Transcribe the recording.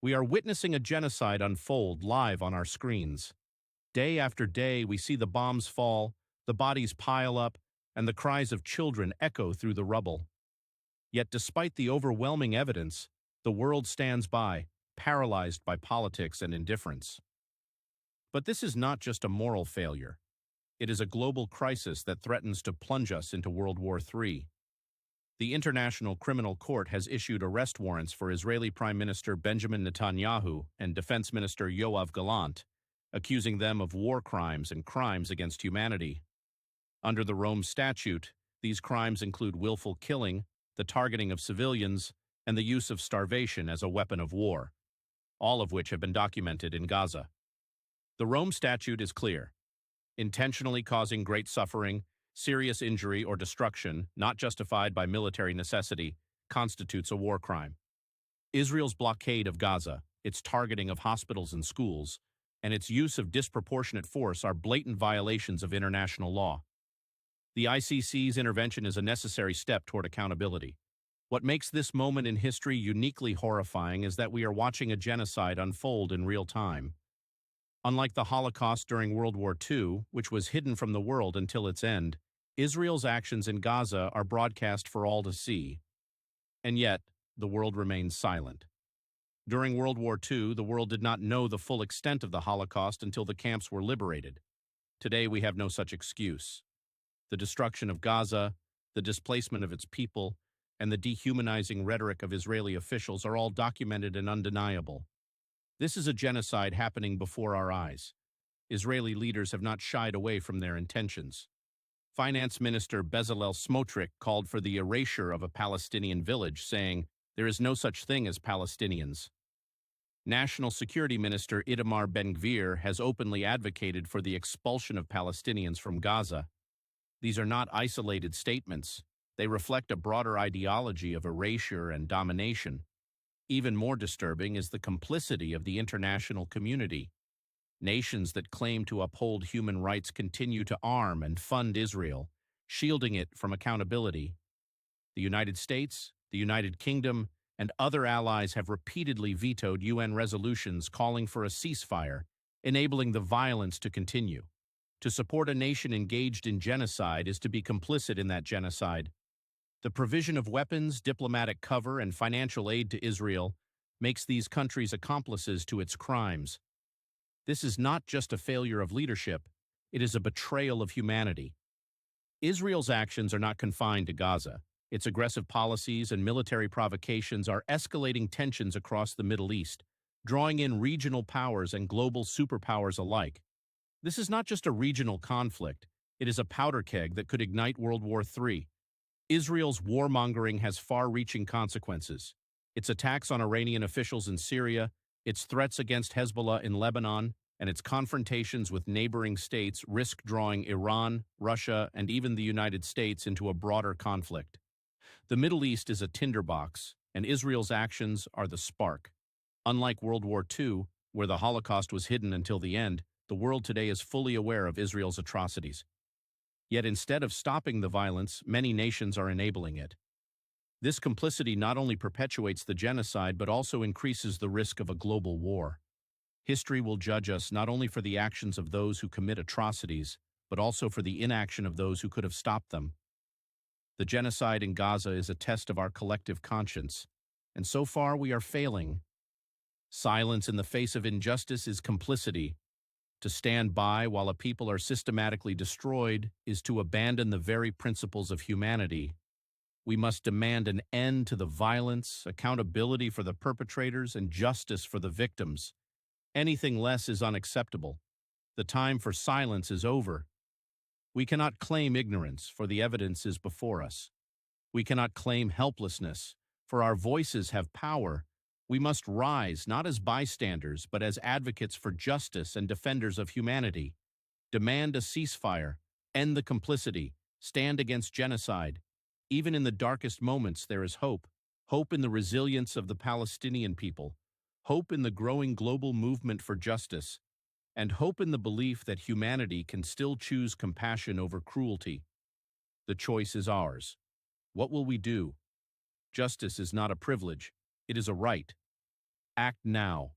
We are witnessing a genocide unfold live on our screens. Day after day, we see the bombs fall, the bodies pile up, and the cries of children echo through the rubble. Yet despite the overwhelming evidence, the world stands by, paralyzed by politics and indifference. But this is not just a moral failure. It is a global crisis that threatens to plunge us into World War III. The International Criminal Court has issued arrest warrants for Israeli Prime Minister Benjamin Netanyahu and Defense Minister Yoav Gallant, accusing them of war crimes and crimes against humanity. Under the Rome Statute, these crimes include willful killing, the targeting of civilians, and the use of starvation as a weapon of war, all of which have been documented in Gaza. The Rome Statute is clear. Intentionally causing great suffering, serious injury, or destruction, not justified by military necessity, constitutes a war crime. Israel's blockade of Gaza, its targeting of hospitals and schools, and its use of disproportionate force are blatant violations of international law. The ICC's intervention is a necessary step toward accountability. What makes this moment in history uniquely horrifying is that we are watching a genocide unfold in real time. Unlike the Holocaust during World War II, which was hidden from the world until its end, Israel's actions in Gaza are broadcast for all to see. And yet, the world remains silent. During World War II, the world did not know the full extent of the Holocaust until the camps were liberated. Today, we have no such excuse. The destruction of Gaza, the displacement of its people, and the dehumanizing rhetoric of Israeli officials are all documented and undeniable. This is a genocide happening before our eyes. Israeli leaders have not shied away from their intentions. Finance Minister Bezalel Smotrich called for the erasure of a Palestinian village, saying, "There is no such thing as Palestinians." National Security Minister Itamar Ben-Gvir has openly advocated for the expulsion of Palestinians from Gaza. These are not isolated statements. They reflect a broader ideology of erasure and domination. Even more disturbing is the complicity of the international community. Nations that claim to uphold human rights continue to arm and fund Israel, shielding it from accountability. The United States, the United Kingdom, and other allies have repeatedly vetoed UN resolutions calling for a ceasefire, enabling the violence to continue. To support a nation engaged in genocide is to be complicit in that genocide. The provision of weapons, diplomatic cover, and financial aid to Israel makes these countries accomplices to its crimes. This is not just a failure of leadership, it is a betrayal of humanity. Israel's actions are not confined to Gaza. Its aggressive policies and military provocations are escalating tensions across the Middle East, drawing in regional powers and global superpowers alike. This is not just a regional conflict, it is a powder keg that could ignite World War III. Israel's warmongering has far-reaching consequences. Its attacks on Iranian officials in Syria, its threats against Hezbollah in Lebanon, and its confrontations with neighboring states risk drawing Iran, Russia, and even the United States into a broader conflict. The Middle East is a tinderbox, and Israel's actions are the spark. Unlike World War II, where the Holocaust was hidden until the end, the world today is fully aware of Israel's atrocities. Yet instead of stopping the violence, many nations are enabling it. This complicity not only perpetuates the genocide but also increases the risk of a global war. History will judge us not only for the actions of those who commit atrocities, but also for the inaction of those who could have stopped them. The genocide in Gaza is a test of our collective conscience, and so far we are failing. Silence in the face of injustice is complicity. To stand by while a people are systematically destroyed is to abandon the very principles of humanity. We must demand an end to the violence, accountability for the perpetrators, and justice for the victims. Anything less is unacceptable. The time for silence is over. We cannot claim ignorance, for the evidence is before us. We cannot claim helplessness, for our voices have power. We must rise, not as bystanders, but as advocates for justice and defenders of humanity. Demand a ceasefire, end the complicity, stand against genocide. Even in the darkest moments, there is hope. Hope in the resilience of the Palestinian people, hope in the growing global movement for justice, and hope in the belief that humanity can still choose compassion over cruelty. The choice is ours. What will we do? Justice is not a privilege, it is a right. Act now.